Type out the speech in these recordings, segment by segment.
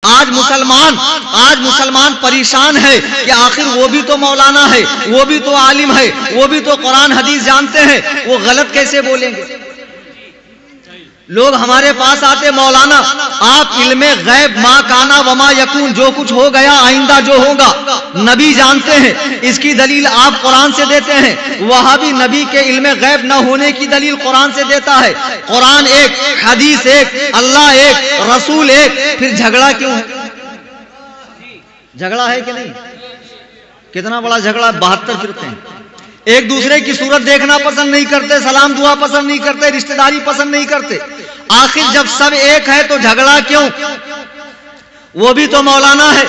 आज मुसलमान परेशान है कि आखिर वो भी तो मौलाना है, वो भी तो आलिम है, वो भी तो कुरान हदीस जानते हैं, वो गलत कैसे बोलेंगे। लोग हमारे पास आते, मौलाना आप इल्मे गैब मा काना वमा यकून, जो कुछ हो गया आइंदा जो होगा नबी जानते हैं, इसकी दलील आप कुरान से देते हैं। वहाँ भी नबी के इल्मे गैब न होने की दलील कुरान से देता है। कुरान एक, हदीस एक, अल्लाह एक, रसूल एक, फिर झगड़ा क्यों है? झगड़ा है कि नहीं? कितना बड़ा झगड़ा, 72 फिरते हैं, एक दूसरे की सूरत देखना पसंद नहीं करते, सलाम दुआ पसंद नहीं करते, रिश्तेदारी पसंद नहीं करते। आखिर जब सब एक है तो झगड़ा क्यों? वो भी तो मौलाना है।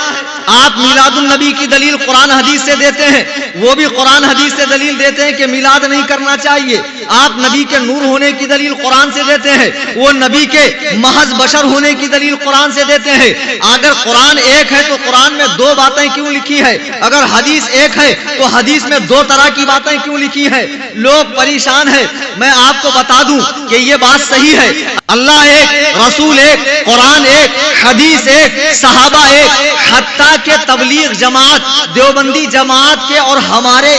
आप मिलादुन नबी की दलील कुरान हदीस से देते हैं, वो भी कुरान हदीस से दलील देते हैं कि मिलाद नहीं करना चाहिए। आप नबी के नूर होने की दलील कुरान से देते हैं, वो नबी के महज बशर होने की दलील कुरान से देते हैं। अगर कुरान एक है तो कुरान में 2 बातें क्यों लिखी है? अगर हदीस एक है तो हदीस में 2 तरह की बातें क्यों लिखी है? लोग परेशान है। मैं आपको बता दूं कि ये बात सही है, अल्लाह एक, रसूल एक, कुरान एक, हदीस एक, सहाबा एक, हत्ता के तबलीग जमात, देवबंदी जमात के और हमारे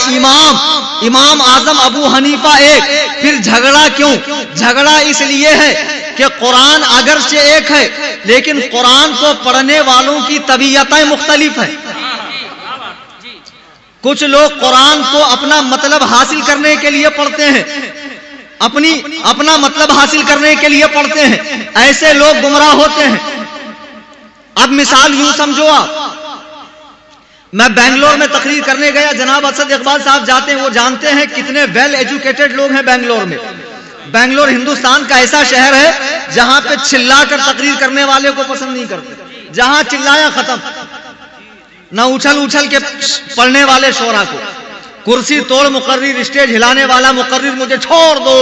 इमाम आजम अबू हनीफा एक। फिर झगड़ा क्यों? झगड़ा इसलिए है कि कुरान अगर से एक है लेकिन कुरान को पढ़ने वालों की तबीयतें मुख्तलिफ है। कुछ लोग कुरान को अपना मतलब हासिल करने के लिए पढ़ते हैं, अपना मतलब हासिल करने के लिए पढ़ते हैं, ऐसे लोग गुमराह होते हैं। अब मिसाल यूं समझो, आप, मैं बेंगलोर में तकरीर करने गया, जनाब असद इकबाल साहब जाते हैं, वो जानते हैं कितने वेल एजुकेटेड लोग हैं बेंगलोर में। बेंगलोर हिंदुस्तान का ऐसा शहर है जहां पे चिल्लाकर तकरीर करने वाले को पसंद नहीं करते, जहां चिल्लाया खत्म, ना उछल के पढ़ने वाले शोरा को, कुर्सी तोड़ मुकर्रिर, स्टेज हिलाने वाला मुकर्रिर, मुझे छोड़ दो,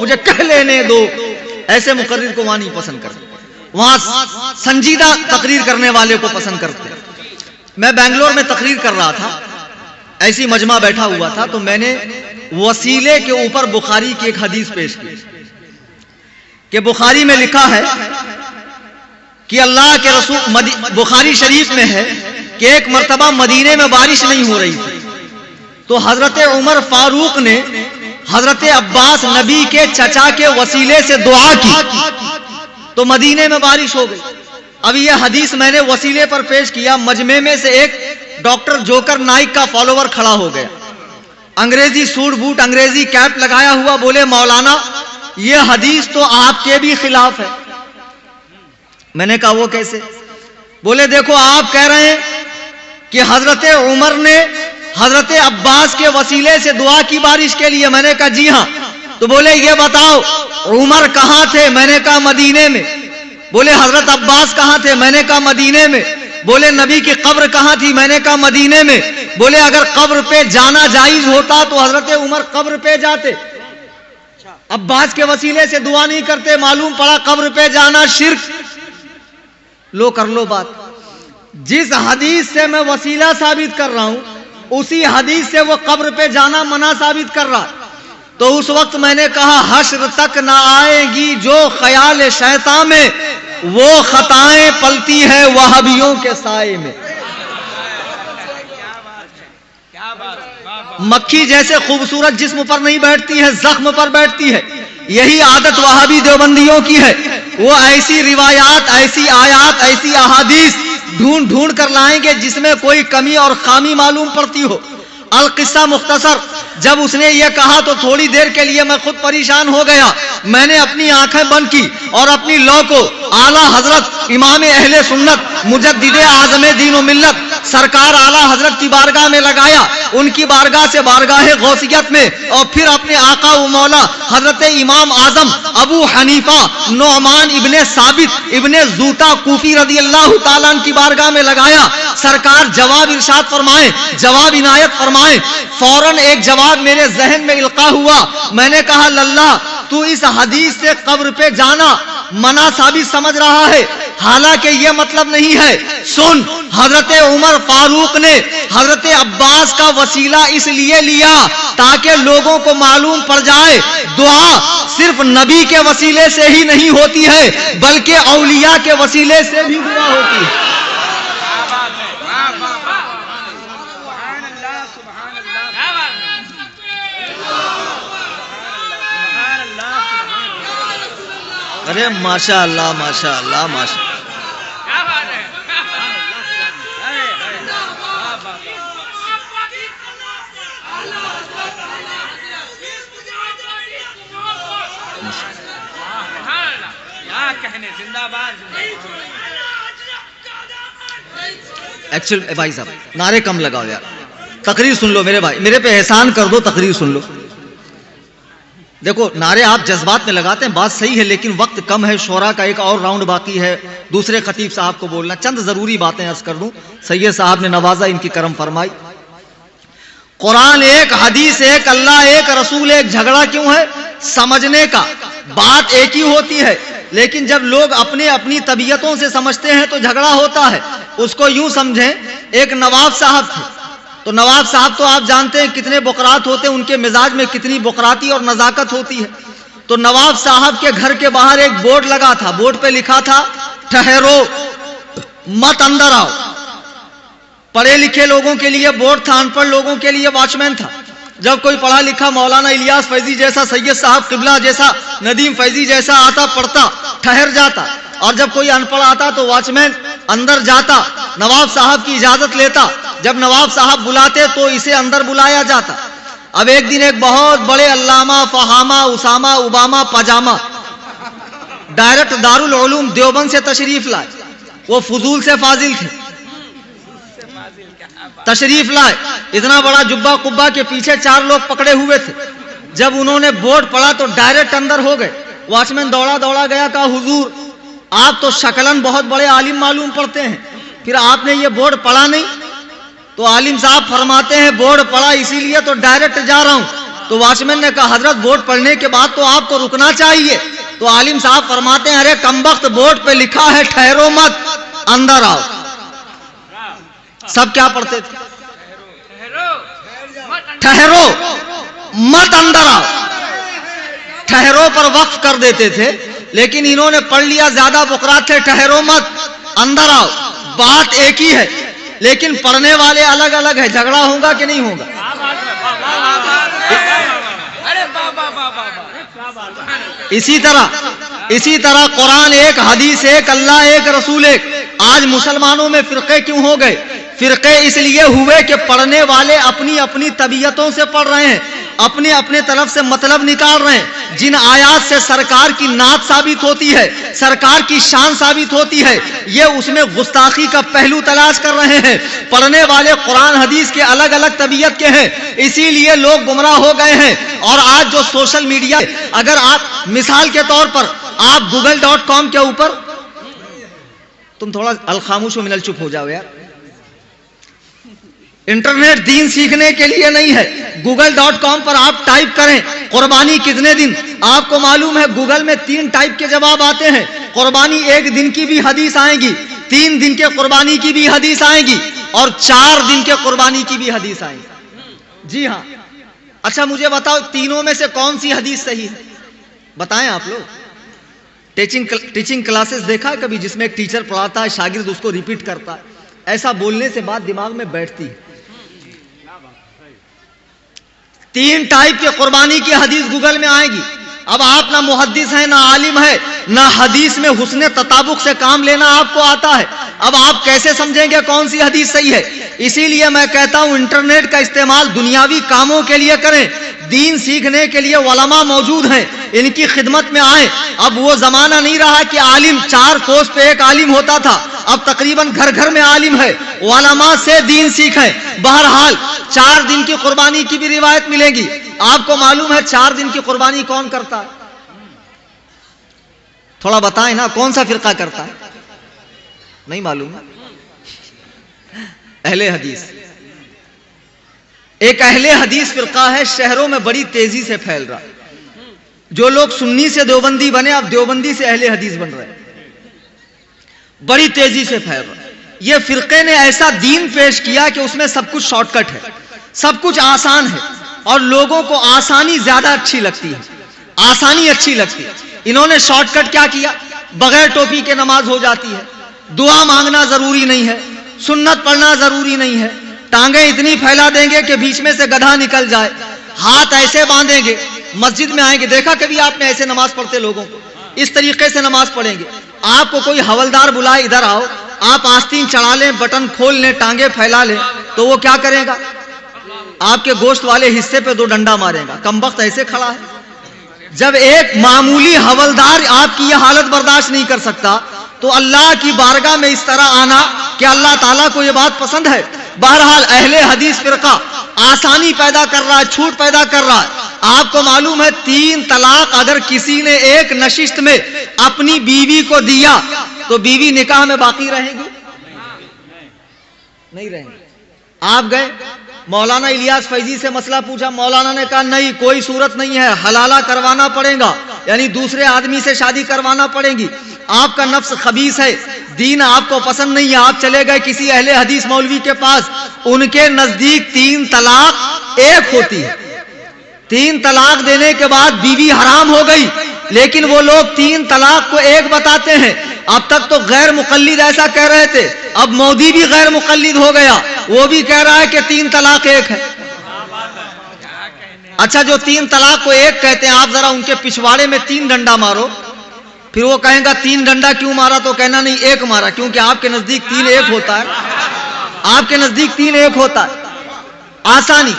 मुझे कह लेने दो, ऐसे मुकर्रिर को वहां नहीं पसंद करते। वहां संजीदा तकरीर करने वाले को पसंद करते हैं। मैं बेंगलोर में तकरीर कर रहा था, ऐसी मजमा बैठा हुआ था, तो मैंने वसीले के ऊपर बुखारी की एक हदीस पेश की कि बुखारी में लिखा है कि अल्लाह के रसूल, बुखारी शरीफ में है कि एक मर्तबा मदीने में बारिश नहीं हो रही थी, तो हजरत उमर फारूक ने हजरत अब्बास नबी के चचा के वसीले से दुआ की, तो मदीने में बारिश हो गई। अब यह हदीस मैंने वसीले पर पेश किया, मजमे में से एक डॉक्टर जोकर नाइक का फॉलोवर खड़ा हो गया, अंग्रेजी सूट बूट, अंग्रेजी कैप लगाया हुआ, बोले मौलाना यह हदीस तो आपके भी खिलाफ है। मैंने कहा वो कैसे? बोले देखो आप कह रहे हैं कि हजरत उमर ने हजरत अब्बास के वसीले से दुआ की बारिश के लिए। मैंने कहा जी हां। तो बोले ये बताओ उमर कहां थे? मैंने कहा मदीने में। बोले हजरत अब्बास कहां थे? मैंने कहा मदीने में। बोले नबी की कब्र कहां थी? मैंने कहा मदीने में। बोले अगर कब्र पे जाना जायज होता तो हजरत उमर कब्र पे जाते, अब्बास के वसीले से दुआ नहीं करते। मालूम पड़ा कब्र पे जाना शिर्क। लो कर लो बात। जिस हदीस से मैं वसीला साबित कर रहा हूं उसी हदीस से वो कब्र पे जाना मना साबित कर रहा। तो उस वक्त मैंने कहा हश्र तक ना आएगी जो ख्याल शैतान में, वो खताएं पलती है वहाबियों के साए में। मक्खी जैसे खूबसूरत जिस्म पर नहीं बैठती है, जख्म पर बैठती है। यही आदत वहाबी देवबंदियों की है। वो ऐसी रिवायात, ऐसी आयात, ऐसी अहादीस ढूंढ ढूंढ कर लाएंगे जिसमें कोई कमी और खामी मालूम पड़ती हो। अल किस्सा मुख्तसर, जब उसने ये कहा तो थोड़ी देर के लिए मैं खुद परेशान हो गया। मैंने अपनी आंखें बंद की और अपनी लौ को आला हजरत इमाम अहले सुन्नत मुजद्दिदे आज़म दीन व मिल्लत सरकार आला हजरत की बारगाह में लगाया, उनकी बारगाह से बारगाह गौसियत में, और फिर अपने आका व मौला हजरत इमाम आजम अबू हनीफा नौमान इब्ने साबित इब्ने जूता कूफी रदी अल्लाह ताला की बारगाह में लगाया। सरकार जवाब इरशाद फरमाए, जवाब इनायत फरमाए। फौरन एक जवाब मेरे जहन में इल्का हुआ। मैंने कहा लल्ला तू इस हदीस से कब्र पे जाना मना साबित समझ रहा है, हालांकि यह मतलब नहीं है। सुन, हजरत उमर फारूक ने हजरत अब्बास का वसीला इसलिए लिया ताकि लोगों को मालूम पड़ जाए दुआ सिर्फ नबी के वसीले से ही नहीं होती है बल्कि औलिया के वसीले से भी दुआ होती है। अरे माशाअल्लाह माशाअल्लाह माशा। एक्चुअल भाई साहब नारे कम लगाओ यार, तकरीर सुन लो मेरे भाई, मेरे पे एहसान कर दो, तकरीर सुन लो। देखो नारे आप जज्बात में लगाते हैं, बात सही है, लेकिन वक्त कम है, शोरा का एक और राउंड बाकी है, दूसरे खतीब साहब को बोलना, चंद जरूरी बातें अर्ज कर दूं। सैयद साहब ने नवाजा, इनकी करम फरमाई। कुरान एक, हदीस एक, अल्लाह एक, रसूल एक, झगड़ा क्यों है? समझने का, बात एक ही होती है, लेकिन जब लोग अपने अपनी तबीयतों से समझते हैं तो झगड़ा होता है। उसको यूं समझें, एक नवाब साहब थे, तो नवाब साहब तो आप जानते हैं कितने बुकरात होते हैं, उनके मिजाज में कितनी बुकराती और नजाकत होती है। तो नवाब साहब के घर के बाहर एक बोर्ड लगा था, बोर्ड पे लिखा था ठहरो मत अंदर आओ। पढ़े लिखे लोगों के लिए बोर्ड था, अनपढ़ लोगों के लिए वॉचमैन था। जब कोई पढ़ा लिखा मौलाना इलियास फैजी जैसा, सैयद साहब किबला जैसा, नदीम फैजी जैसा आता, पढ़ता, ठहर जाता, और जब कोई अनपढ़ आता तो वॉचमैन अंदर जाता, नवाब साहब की इजाजत लेता। जब नवाब साहब बुलाते तो इसे अंदर बुलाया जाता। अब एक दिन एक बहुत बड़े अल्लामा, फहामा, उसामा, उबामा, पजामा डायरेक्ट दारुल उलूम देवबंद से तशरीफ लाए। वो फजूल से फाजिल थे, तशरीफ लाए, इतना बड़ा जुब्बा कुब्बा के पीछे 4 लोग पकड़े हुए थे। जब उन्होंने बोर्ड पढ़ा तो डायरेक्ट अंदर हो गए। वॉचमैन दौड़ा दौड़ा गया, कहा हुजूर आप तो शकलन बहुत बड़े आलिम मालूम पड़ते हैं, फिर आपने ये बोर्ड पढ़ा नहीं? तो आलिम साहब फरमाते हैं बोर्ड पढ़ा इसीलिए तो डायरेक्ट जा रहा हूं। तो वॉचमैन ने कहा हजरत बोर्ड पढ़ने के बाद तो आपको रुकना चाहिए। तो आलिम साहब फरमाते हैं अरे कमबख्त, बोर्ड पे लिखा है ठहरो मत अंदर आओ। सब क्या पढ़ते थे? ठहरो मत अंदर आओ। ठहरो पर वक्फ कर देते थे, लेकिन इन्होंने पढ़ लिया, ज्यादा बुकरात थे, ठहरो मत अंदर आओ। बात एक ही है, लेकिन पढ़ने वाले अलग अलग है। झगड़ा होगा कि नहीं होगा? इसी तरह कुरान एक, हदीस एक, अल्लाह एक, रसूल एक। आज मुसलमानों में फिरके क्यों हो गए? फिरके इसलिए हुए कि पढ़ने वाले अपनी अपनी तबीयतों से पढ़ रहे हैं, अपने अपने तरफ से मतलब निकाल रहे हैं। जिन आयात से सरकार की नात साबित होती है, सरकार की शान साबित होती है, ये उसमें गुस्ताखी का पहलू तलाश कर रहे हैं। पढ़ने वाले कुरान हदीस के अलग अलग तबीयत के हैं, इसीलिए लोग गुमराह हो गए हैं। और आज जो सोशल मीडिया, अगर आप मिसाल के तौर पर आप google.com के ऊपर, तुम थोड़ा अलखामोश मिनल चुप हो जाओ यार, इंटरनेट दीन सीखने के लिए नहीं है। google.com पर आप टाइप करें कुर्बानी कितने दिन, आपको मालूम है गूगल में 3 टाइप के जवाब आते हैं। कुर्बानी 1 दिन की भी हदीस आएगी, 3 दिन के कुर्बानी की भी हदीस आएगी, और 4 दिन के कुर्बानी की भी हदीस आएगी। जी हाँ। अच्छा मुझे बताओ तीनों में से कौन सी हदीस सही है? बताएं आप लोग। टीचिंग क्लासेस देखा है कभी, जिसमें एक टीचर पढ़ाता है, शागिर्द उसको रिपीट करता है? ऐसा बोलने से बात दिमाग में बैठती है। 3 टाइप के कुर्बानी की हदीस गूगल में आएगी। अब आप ना मुहद्दिस हैं, ना आलिम है, ना हदीस में हुस्ने तताबुक से काम लेना आपको आता है। अब आप कैसे समझेंगे कौन सी हदीस सही है? इसीलिए मैं कहता हूं इंटरनेट का इस्तेमाल दुनियावी कामों के लिए करें, दीन सीखने के लिए उलमा मौजूद हैं, इनकी खिदमत में आए। अब वो जमाना नहीं रहा कि आलिम 4 कोस पे एक आलिम होता था, अब तकरीबन घर घर में आलिम है। उलमा से दीन सीखें। बहरहाल 4 दिन की कुर्बानी की भी रिवायत मिलेगी। आपको मालूम है 4 दिन की कुर्बानी कौन करता है? थोड़ा बताएं ना, कौन सा फिरका करता है? नहीं मालूम? अहले हदीस। एक अहले हदीस फिरका है, शहरों में बड़ी तेजी से फैल रहा। जो लोग सुन्नी से देवबंदी बने, अब देवबंदी से अहले हदीस बन रहे, बड़ी तेजी से फैल रहा। ये फिरके ने ऐसा दीन पेश किया कि उसमें सब कुछ शॉर्टकट है, सब कुछ आसान है, और लोगों को आसानी ज्यादा अच्छी लगती है, आसानी अच्छी लगती है। इन्होंने शॉर्टकट क्या किया? बगैर टोपी के नमाज हो जाती है, दुआ मांगना जरूरी नहीं है, सुन्नत पढ़ना जरूरी नहीं है, टांगे इतनी फैला देंगे कि बीच में से गधा निकल जाए, हाथ ऐसे बांधेंगे, मस्जिद में आएंगे। देखा कभी आपने ऐसे नमाज पढ़ते लोगों को? इस तरीके से नमाज पढ़ेंगे। आपको कोई हवलदार बुलाए इधर आओ, आप आस्तीन चढ़ा लें, बटन खोल लें, टांगे फैला लें, तो वो क्या करेगा? आपके गोश्त वाले हिस्से पे 2 डंडा मारेगा। कमबख्त ऐसे खड़ा है। जब एक मामूली हवलदार आपकी यह हालत बर्दाश्त नहीं कर सकता, तो अल्लाह की बारगाह में इस तरह आना, क्या अल्लाह ताला को यह बात पसंद है? बहरहाल अहले हदीस फिरका आसानी पैदा कर रहा है, छूट पैदा कर रहा है। आपको मालूम है 3 तलाक अगर किसी ने एक नशिस्त में अपनी बीवी को दिया तो बीवी निकाह में बाकी रहेगी? नहीं रहेंगे। आप गए मौलाना इलियास फैजी से मसला पूछा, मौलाना ने कहा नहीं, कोई सूरत नहीं है, हलाला करवाना पड़ेगा, यानी दूसरे आदमी से शादी करवाना पड़ेगी। आपका नफ्स खबीस है, दीन आपको पसंद नहीं है। आप चले गए किसी अहले हदीस मौलवी के पास, उनके नजदीक 3 तलाक एक होती है। 3 तलाक देने के बाद बीवी हराम हो गई, लेकिन वो लोग 3 तलाक को एक बताते हैं। अब तक तो गैर मुकल्लिद ऐसा कह रहे थे, अब मोदी भी गैर मुकल्लिद हो गया, वो भी कह रहा है कि 3 तलाक एक है। अच्छा, जो 3 तलाक को एक कहते हैं, आप जरा उनके पिछवाड़े में 3 डंडा मारो, फिर वो कहेगा 3 डंडा क्यों मारा? तो कहना नहीं, 1 मारा, क्योंकि आपके नजदीक 3 एक होता है। आपके नजदीक 3 एक होता है। आसानी,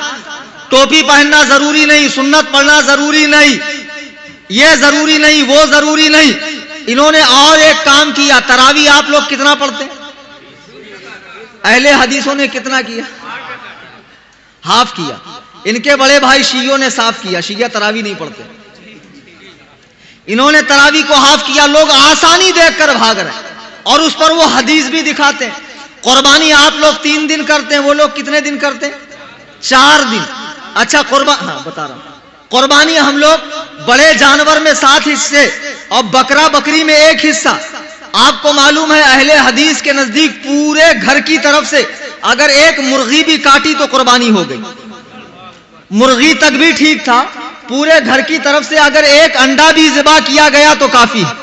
टोपी पहनना जरूरी नहीं, सुन्नत पढ़ना जरूरी नहीं, ये जरूरी नहीं, वो जरूरी नहीं। इन्होंने और एक काम किया, तरावी आप लोग कितना पढ़ते हैं? अहले हदीसों ने कितना किया? हाफ किया। इनके बड़े भाई शियों ने साफ किया, शिया तरावी नहीं पढ़ते। इन्होंने तरावी को हाफ किया। लोग आसानी देखकर भाग रहे हैं और उस पर वो हदीस भी दिखाते हैं। कुर्बानी आप लोग 3 दिन करते हैं, वो लोग कितने दिन करते हैं? 4 दिन। अच्छा, हाँ बता रहा हूं, कुर्बानी हम लोग बड़े जानवर में 7 हिस्से और बकरा बकरी में 1 हिस्सा। आपको मालूम है अहले हदीस के नजदीक पूरे घर की तरफ से अगर एक मुर्गी भी काटी तो कुर्बानी हो गई। मुर्गी तक भी ठीक था, पूरे घर की तरफ से अगर एक अंडा भी ज़िबा किया गया तो काफी है।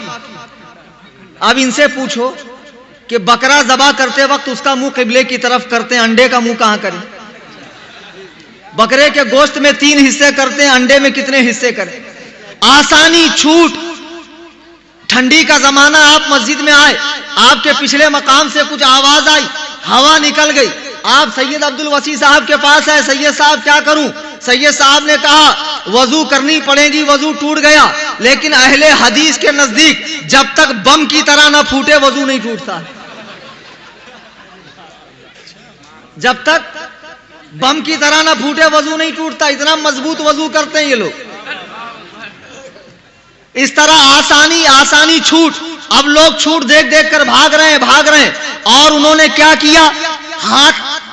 अब इनसे पूछो कि बकरा ज़बा करते वक्त उसका मुंह किबले की तरफ करते हैं, अंडे का मुंह कहां करें? बकरे के गोश्त में 3 हिस्से करते हैं, अंडे में कितने हिस्से करें? आसानी, छूट। ठंडी का जमाना, आप मस्जिद में आए, आपके पिछले मकाम से कुछ आवाज आई, हवा निकल गई, आप सैयद अब्दुल वसी साहब के पास आए, सैयद साहब क्या करूं? सैयद साहब ने कहा वजू करनी पड़ेगी, वजू टूट गया। लेकिन अहले हदीस के नजदीक जब तक बम की तरह ना फूटे वजू नहीं टूटता। जब तक बम की तरह ना फूटे वजू नहीं टूटता। इतना मजबूत वजू करते हैं ये लोग। इस तरह आसानी आसानी, छूट। अब लोग छूट देख देख कर भाग रहे हैं। और उन्होंने क्या किया?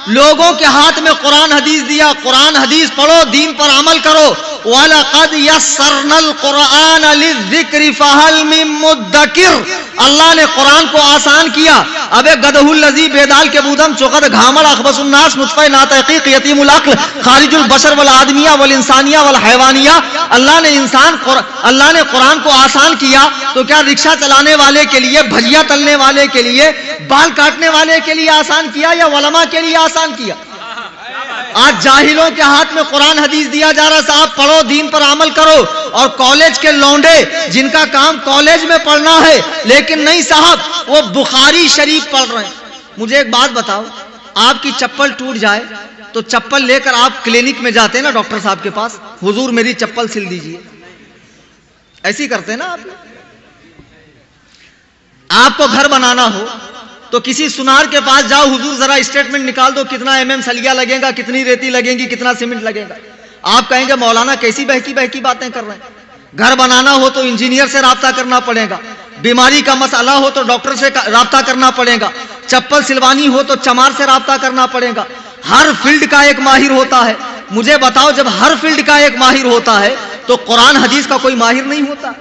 लोगों के हाथ में कुरान हदीस दिया, कुरान हदीस पढ़ो, दीन पर अमल करो। वलक़द यस्सरनल कुरान लिज़्ज़िक्रि फ़हल मिन मुद्दकिर। अल्लाह ने कुरान को आसान किया। अबे गदहुल लज़ी बेदाल के बूदम चुकद घामड़ अखबसुन्नास नुत्फ़े नातक़ीक़ यतीमुल अक़्ल खारिजुल बशर वल आदमिया वल इंसानिया वल हैवानिया। अल्लाह ने कुरान को आसान किया तो क्या रिक्शा चलाने वाले के लिए, भजिया तलने वाले के लिए, बाल काटने वाले के लिए आसान किया या वलमा के लिए आसान किया? आज जाहिलों के हाथ में कुरान हदीस दिया जा रहा, साहब पढ़ो, दीन पर अमल करो। और कॉलेज के लौंडे जिनका काम कॉलेज में पढ़ना है, लेकिन नहीं साहब, वो बुखारी शरीफ पढ़ रहे हैं। मुझे एक बात बताओ, आपकी चप्पल टूट जाए तो चप्पल लेकर आप क्लिनिक में जाते हैं ना डॉक्टर साहब के पास, हुजूर मेरी चप्पल सिल दीजिए, ऐसी करते हैं ना आप। आपको घर बनाना हो तो किसी सुनार के पास जाओ, हुजूर जरा स्टेटमेंट निकाल दो, कितना mm सलिया लगेगा, कितनी रेती लगेगी, कितना सीमेंट लगेगा। आप कहेंगे मौलाना कैसी बहकी बहकी बातें कर रहे हैं। घर बनाना हो तो इंजीनियर से राब्ता करना पड़ेगा, बीमारी का मसला हो तो डॉक्टर से राब्ता करना पड़ेगा, चप्पल सिलवानी हो तो चमार से राब्ता करना पड़ेगा। हर फील्ड का एक माहिर होता है। मुझे बताओ, जब हर फील्ड का एक माहिर होता है तो कुरान हदीस का कोई माहिर नहीं होता?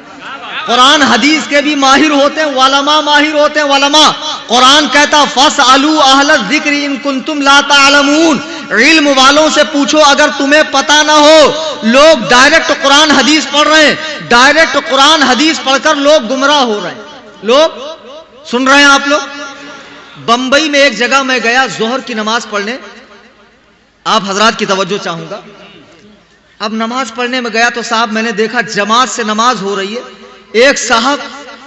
कुरान हदीस के भी माहिर होते हैं, वलमा माहिर होते हैं, वलमा। कुरान कहता फसअलू अहल ज़िक्र इन कुंतुम ला तालमून, इल्म वालों से पूछो अगर तुम्हें पता ना हो। लोग डायरेक्ट कुरान हदीस पढ़ रहे हैं, डायरेक्ट कुरान हदीस पढ़कर लोग गुमराह हो रहे हैं। लोग सुन रहे हैं आप लोग। बंबई में एक जगह मैं गया जोहर की नमाज पढ़ने, आप हजरात की तवज्जो चाहूंगा। अब नमाज पढ़ने में गया तो साहब मैंने देखा जमात से नमाज हो रही है, एक साहब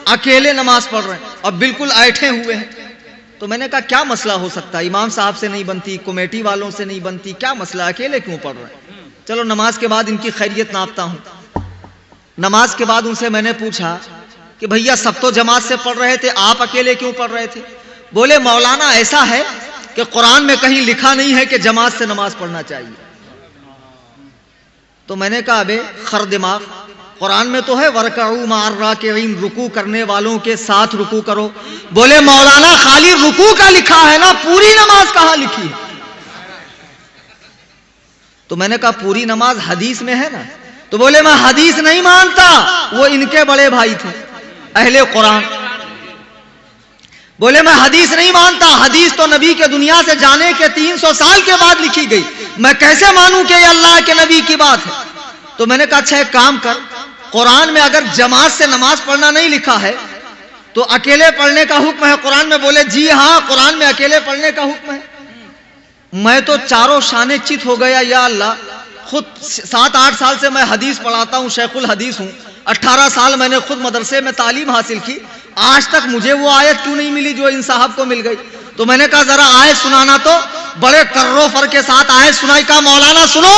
अकेले नमाज पढ़ रहे हैं और बिल्कुल ऐठे हुए हैं। तो मैंने कहा क्या मसला हो सकता है, इमाम साहब से नहीं बनती, कमेटी वालों से नहीं बनती, क्या मसला, अकेले क्यों पढ़ रहे हैं? चलो नमाज के बाद इनकी खैरियत नापता हूं। नमाज के बाद उनसे मैंने पूछा कि भैया सब तो जमात से पढ़ रहे थे, आप अकेले क्यों पढ़ रहे थे? बोले मौलाना ऐसा है कि कुरान में कहीं लिखा नहीं है कि जमात से नमाज पढ़ना चाहिए। तो मैंने कहा अबे खर दिमाग, कुरान में तो है वरकऊ मार राकिईन, रुकू करने वालों के साथ रुकू करो। बोले मौलाना खाली रुकू का लिखा है ना, पूरी नमाज कहां लिखी है? तो मैंने कहा पूरी नमाज हदीस में है ना। तो बोले मैं हदीस नहीं मानता, वो इनके बड़े भाई थे अहले कुरान। बोले मैं हदीस नहीं मानता, हदीस तो नबी के दुनिया से जाने के 300 साल के बाद लिखी गई, मैं कैसे मानूं कि ये अल्लाह के नबी की बात है? तो मैंने कहा अच्छा एक काम कर, कुरान में अगर जमात से नमाज पढ़ना नहीं लिखा है तो अकेले पढ़ने का हुक्म है कुरान में? बोले जी हां, कुरान में अकेले पढ़ने का हुक्म है। मैं तो चारों शाने चित हो गया, या अल्लाह, खुद 7-8 साल से मैं हदीस पढ़ाता हूं, शेखुल हदीस हूं, 18 साल मैंने खुद मदरसे में तालीम हासिल की, आज तक मुझे वो आयत क्यों नहीं मिली जो इन साहब को मिल गई? तो मैंने कहा जरा आयत सुनाना। तो बड़े कर्रो फर के साथ आयत सुनाई। कहा मौलाना सुनो,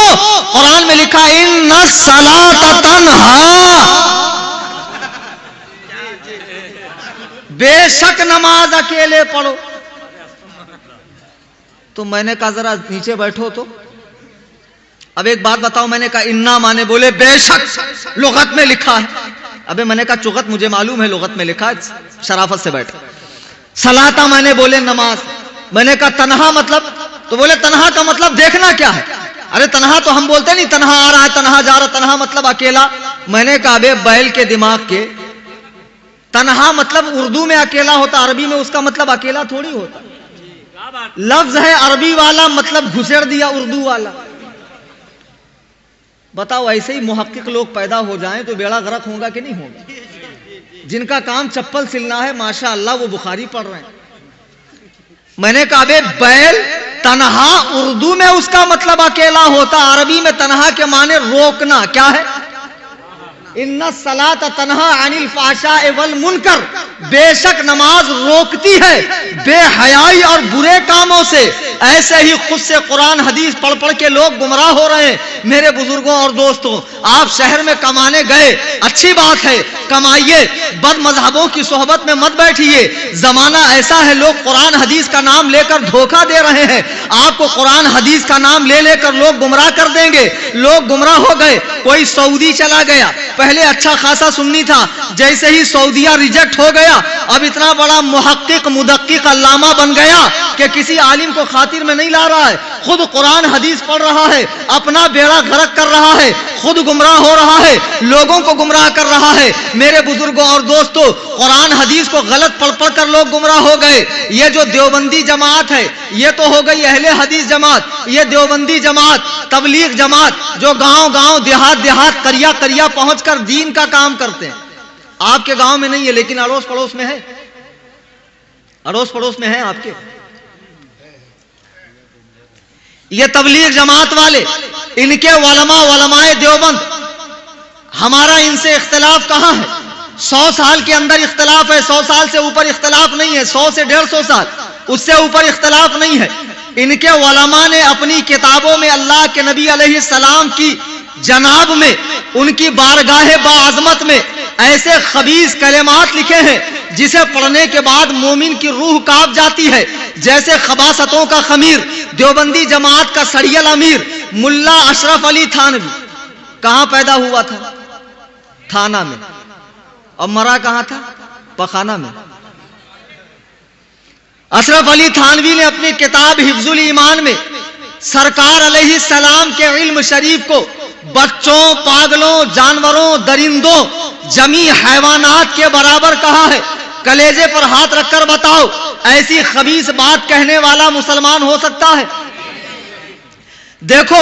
कुरान में लिखा इन्ना सलात तन्हा, बेशक नमाज अकेले पढ़ो। तो मैंने कहा जरा नीचे बैठो। तो अब एक बात बताओ, मैंने कहा इन्ना माने, बोले बेशक लुगत में लिखा है। अबे मैंने कहा चुगत मुझे मालूम है, लुगत में लिखा है, शराफत से बैठे। सलाता मैंने, बोले नमाज। मैंने कहा तन्हा मतलब? तो बोले तन्हा का मतलब देखना क्या है? अरे तन्हा तो हम बोलते नहीं, तन्हा आ रहा है, तन्हा जा रहा, तन्हा मतलब अकेला। मैंने कहा अबे बैल के दिमाग के, तन्हा मतलब उर्दू में अकेला होता, अरबी में उसका मतलब अकेला थोड़ी होता। लफ्ज है अरबी वाला, मतलब घुसेड़ दिया उर्दू वाला। बताओ ऐसे ही मुहक्किक लोग पैदा हो जाएं तो बेड़ा गर्क होगा कि नहीं होगा? जिनका काम चप्पल सिलना है माशाअल्लाह वो बुखारी पढ़ रहे हैं। मैंने कहा बे बैल तन्हा उर्दू में उसका मतलब अकेला होता, अरबी में तन्हा के माने रोकना। क्या है? इन्ना सलात तन्हा अनिल फाशा वल मुनकर, बेशक नमाज रोकती है बेहयाई और बुरे कामों से। ऐसे ही खुद से कुरान हदीस पढ़ पढ़ के लोग गुमराह हो रहे हैं। मेरे बुजुर्गों और दोस्तों, आप शहर में कमाने गए, अच्छी बात है, कमाइए, बद मजहबों की सोहबत में मत बैठिए। जमाना ऐसा है लोग कुरान हदीस का नाम लेकर धोखा दे रहे हैं। आपको कुरान हदीस का नाम ले लेकर लोग गुमराह कर देंगे। लोग गुमराह हो गए। कोई सऊदी चला गया, पहले अच्छा खासा सुन्नी था, जैसे ही सऊदिया रिजेक्ट हो गया, अब इतना बड़ा मुहक्किक मुदक्किक अल्लामा बन गया कि किसी आलिम को खातिर में नहीं ला रहा है, खुद कुरान हदीस पढ़ रहा है, अपना बेड़ा गर्क कर रहा है, खुद गुमराह हो रहा है, लोगों को गुमराह कर रहा है। मेरे बुजुर्गों और दोस्तों, कुरान हदीस को गलत पढ़ पढ़ कर लोग गुमराह हो गए। ये जो देवबंदी जमात है, ये तो हो गई अहले हदीस जमात, ये देवबंदी जमात, तबलीग जमात, जो गांव गांव देहात देहात करिया करिया पहुंचकर दीन का काम करते हैं। आपके गांव में नहीं है लेकिन अड़ोस पड़ोस में है, अड़ोस पड़ोस में है आपके। ये तबलीग जमात वाले, इनके वलमाए देवबंद, हमारा इनसे इख्तिलाफ कहां है? 100 साल के अंदर इख्तिलाफ है, 100 साल से ऊपर इख्तिलाफ नहीं है, 100 से 150 साल, उससे ऊपर इख्तिलाफ नहीं है। इनके वलमा ने अपनी किताबों में अल्लाह के नबी अलैहिस्सलाम की जनाब में, उनकी बारगाहे बाअज़मत में ऐसे खबीस कलेमात लिखे हैं जिसे पढ़ने के बाद मोमिन की रूह कांप जाती है। जैसे खबासतों का खमीर, देवबंदी जमात का सड़ियल अमीर मुल्ला अशरफ अली थानवी कहां पैदा हुआ था? थाना में। और मरा कहां था? पखाना में। अशरफ अली थानवी ने अपनी किताब हिफ्जुल ईमान में सरकार अलैहिस्सलाम के इल्म शरीफ को बच्चों, पागलों, जानवरों, दरिंदों, जमी हैवानात के बराबर कहा है। कलेजे पर हाथ रखकर बताओ, ऐसी खबीस बात कहने वाला मुसलमान हो सकता है? देखो,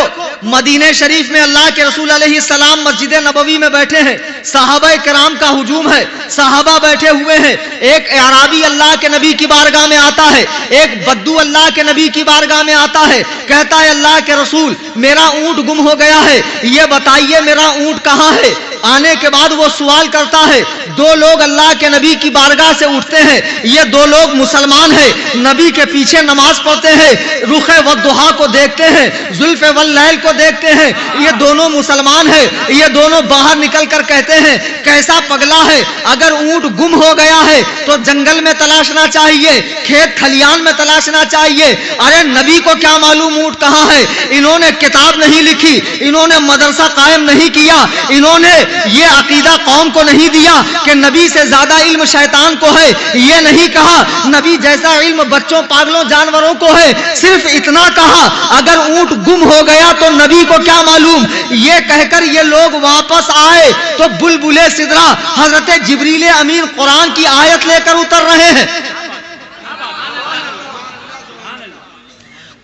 मदीने शरीफ में अल्लाह के रसूल अलैहिस्सलाम मस्जिद नबवी में बैठे हैं, सहाबा किराम का हुजूम है, सहाबा बैठे हुए हैं। एक अराबी अल्लाह के नबी की बारगाह में आता है, एक बद्दू अल्लाह के नबी की बारगाह में आता है, कहता है अल्लाह के रसूल मेरा ऊंट गुम हो गया है, ये बताइए मेरा ऊंट कहां है? आने के बाद वो सवाल करता है। दो लोग अल्लाह के नबी की बारगाह से उठते हैं, ये दो लोग मुसलमान हैं, नबी के पीछे नमाज पढ़ते हैं, रुखे व दुहा को देखते हैं, जुल्फे वल लैल को देखते हैं, ये दोनों मुसलमान हैं। ये दोनों बाहर निकल कर कहते हैं कैसा पगला है, अगर ऊंट गुम हो गया है तो जंगल में तलाशना चाहिए, खेत खलियान में तलाशना चाहिए। अरे नबी को क्या मालूम ऊंट कहां है? इन्होंने किताब नहीं लिखी, इन्होंने मदरसा कायम नहीं किया, इन्होंने ये अकीदा कौम को नहीं दिया कि नबी से ज्यादा इल्म शैतान को है। ये नहीं कहा नबी जैसा इल्म बच्चों, पागलों, जानवरों को है। सिर्फ इतना कहा अगर ऊंट गुम हो गया तो नबी को क्या मालूम। ये कहकर ये लोग वापस आए तो बुलबुले सिदरा हजरत जिब्रील अमीन कुरान की आयत लेकर उतर रहे हैं।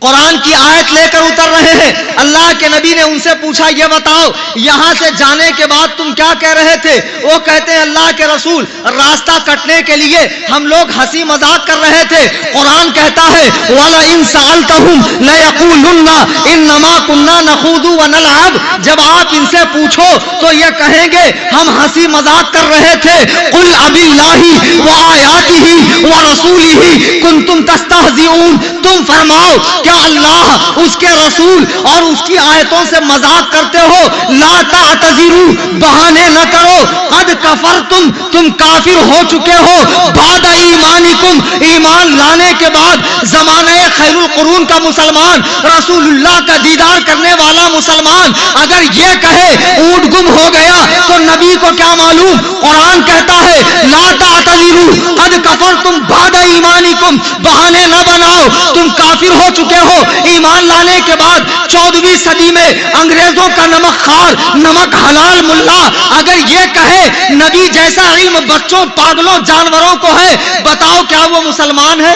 कुरान की आयत लेकर उतर रहे हैं। अल्लाह के नबी ने उनसे पूछा, ये बताओ यहां से जाने के बाद तुम क्या कह रहे थे? वो कहते हैं अल्लाह के रसूल, रास्ता कटने के लिए हम लोग हंसी मजाक कर रहे थे। कुरान कहता है वाला इन सअलतहुम लयक़ूलुन्ना इन्नमा कुन्ना नखूदु व नलअब। जब आप इनसे पूछो तो ये कहेंगे हम हंसी मजाक कर रहे थे। कुल अबिल्लाहि व आयातिही व रसूलिही कुंतुम तस्तहज़िऊन। तुम फरमाओ क्या अल्लाह, उसके रसूल और उसकी आयतों से मजाक करते हो? ला तातज़िरू, बहाने न करो। कद कफरतुम, तुम काफिर हो चुके हो। बाद ईमानिकुम, ईमान लाने के बाद। जमाने खैरुल कुरून का मुसलमान, रसूलुल्लाह का दीदार करने वाला मुसलमान अगर ये कहे ऊंट गुम हो गया तो नबी को क्या मालूम। कुरान कहता है ला तातज़िरू कद कफरतुम बाद ईमानिकुम, बहाने न बनाओ, तुम काफिर हो चुके हो ईमान लाने के बाद। 14वीं सदी में अंग्रेजों का नमक खार, नमक हलाल मुल्ला अगर ये कहे नबी जैसा इल्म बच्चों, पागलों, जानवरों को है, बताओ क्या वो मुसलमान है?